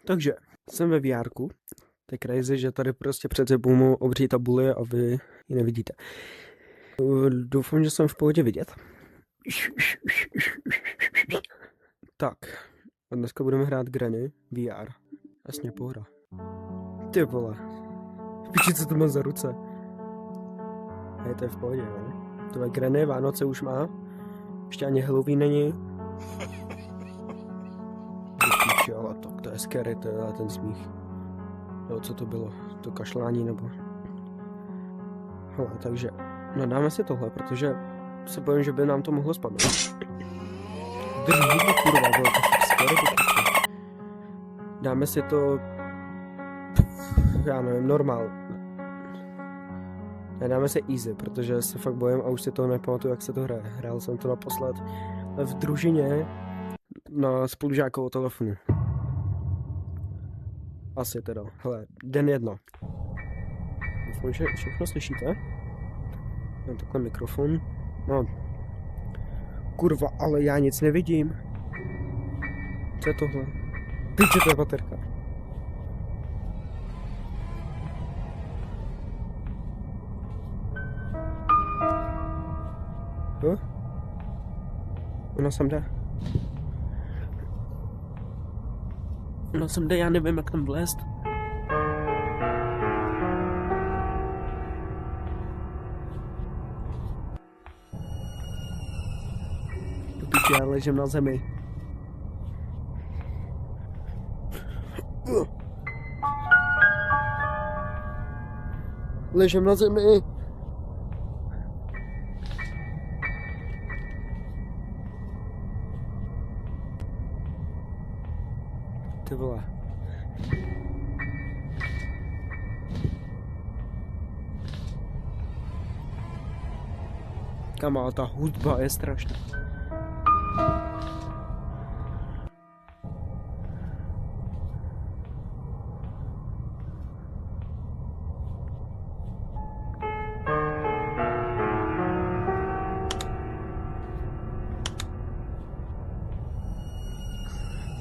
Takže jsem ve VRku. To je crazy, že tady prostě před sebou mu obří tabuli a vy ji nevidíte. Doufám, že jsem v pohodě vidět. Tak, a dneska budeme hrát Granny VR. Jasně, pohoda. Ty vole. Piči, co to má za ruce. Hej, to je v pohodě, jo. To je Granny, Vánoce už má. Ještě ani Halloween není. Piči, ale to je scary, to je ten smích. Jo, co to bylo? To kašlání nebo... Hele, takže nadáme si tohle, protože se bojím, že by nám to mohlo spadnout. Drží, kurva, bylo to fakt scary, dáme si to... Já nevím, normál. Dáme si easy, protože se fakt bojím a už si to nepamatuju, jak se to hraje. Hrál jsem to naposled v družině na spolužákovou telefonu. Asi teda. Hele, den 1. Doufám, že všechno slyšíte. Mám takhle mikrofon. No. Kurva, ale já nic nevidím. Co je tohle? Piče, to je baterka. Jo? Ona sem jde. Ona sem jde, já nevím, jak tam vlézt. Do piči, já ležím na zemi. Ležím na zemi. Ty vole. Kamo, ta hudba je strašná.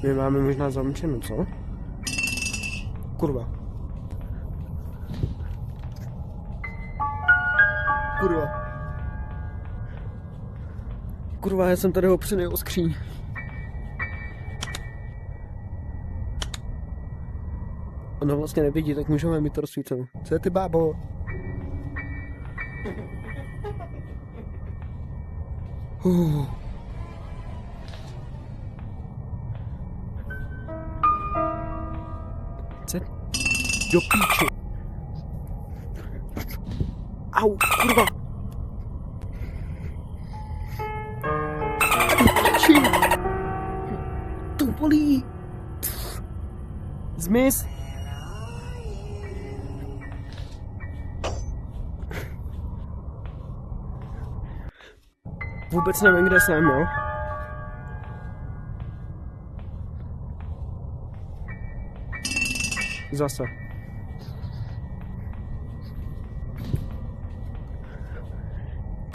My máme možná zamčeno, co? Kurva. Kurva. Kurva, já jsem tady opřený o skříň. Ona vlastně nevidí, tak můžeme mít to rozsvíceno. Co je ty, bábo? Do píči. Au, kurva. Do píči. To bolí. Zmiz. Vůbec nevím, kde jsem, jo. Zase.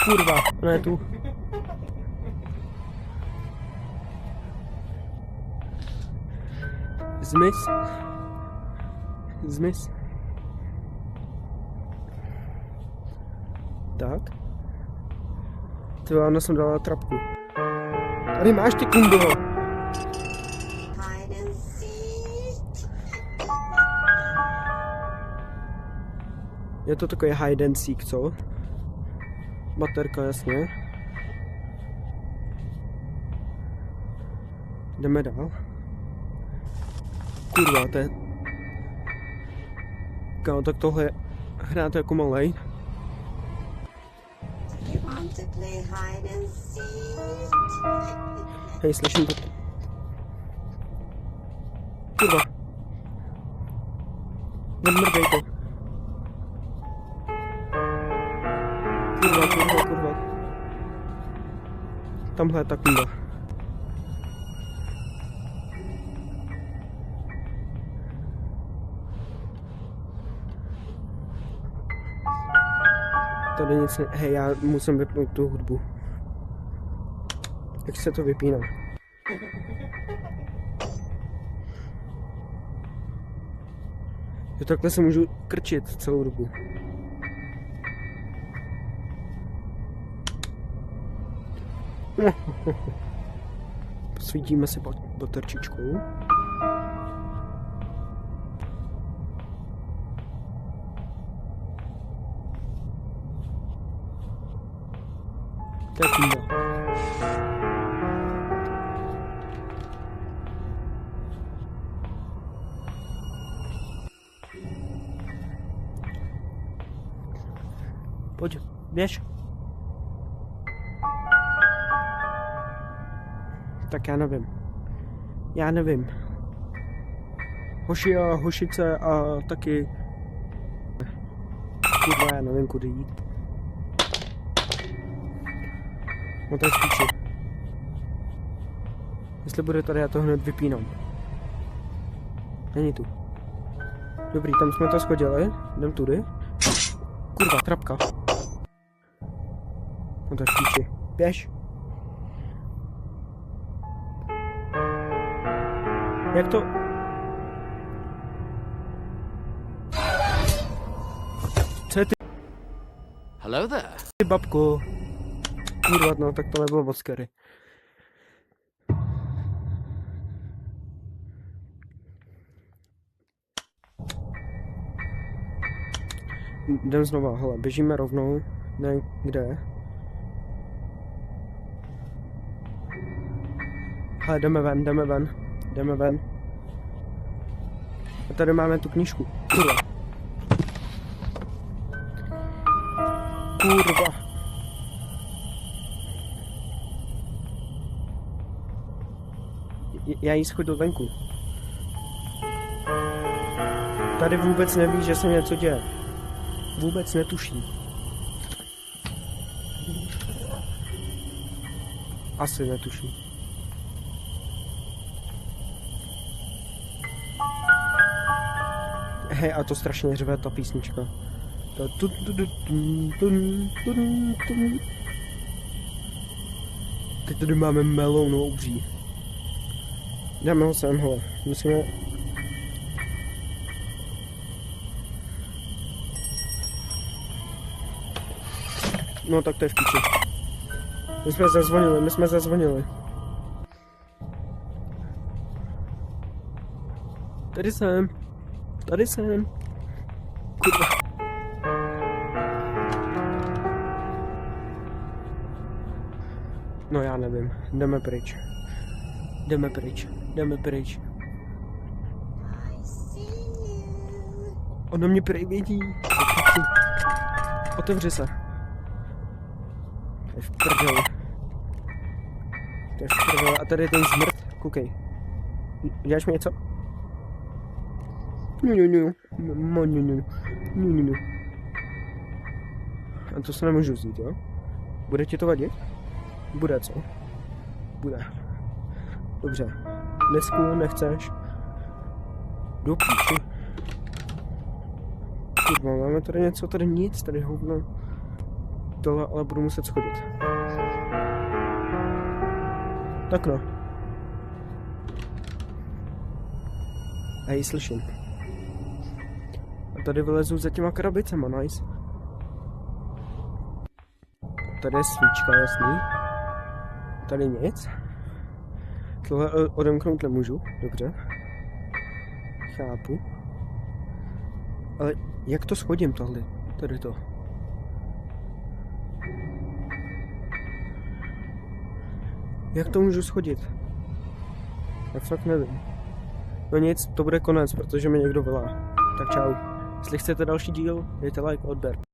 Kurva, ona je tu. Zmiz. Zmiz. Tak. Tyhle, ona jsem dala trapku. Tady máš ty kumbo. Je to takový hide and seek, co? Baterka, jasně. Jdeme dál. Kurva, to je... Kámo, tak tohle hráte jako malej. Hej, slyším to. Kurva. Nemrdej to. Kurva. Tamhle je ta kunda. Tady nic ne... Hej, já musím vypnout tu hudbu. Jak se to vypíná? Že takhle se můžu krčit celou dobu. Posvítíme si baterčičkou. To je kýma. Pojď, běž. Tak já nevím. Hoši a hošice a taky... Kurva, já nevím, kudy jít. No to je spíči. Jestli bude tady, já to hned vypínám. Není tu. Dobrý, tam jsme to schodili. Jdem tudy. Kurva, trapka. No to je spíči. Běž. Jak to... Co je ty... Hello there. Ty babko. Kurva, no tak to nebylo moc scary. Jdem znova, hele, běžíme rovnou. Ne, kde? Hele, jdeme ven. A tady máme tu knížku. Kurva. Já jí schodil venku. Tady vůbec neví, že se něco děje. Vůbec netuší. Asi netuší. Hej, a to strašně řve ta písnička. Teď tady máme melounu obří. Dáme ho sem, hele. Musíme... No tak to je v píči. My jsme zazvonili. Tady jsem. Kurva. No já nevím, jdeme pryč. Ona mě prej vědí. Otevři se. To je v prdeli. A tady je ten zmrt, koukej. Děláš mi něco? A to se nemůžu vzít, jo? Bude ti to vadit? Bude, co? Bude. Dobře. Dnesku nechceš? Do píči. Kurva, máme tady něco, tady nic, tady hovno. Tohle ale budu muset schodit. Tak no. A ji slyším. A tady vylezu za těma krabicema, nice. Tady je svíčka, jasný. Tady nic. Tohle odemknout nemůžu, dobře. Chápu. Ale jak to schodím tohle? Tady to. Jak to můžu schodit? Já fakt nevím. No nic, to bude konec, protože mi někdo volá. Tak čau. Jestli chcete další díl, dejte like, odběr.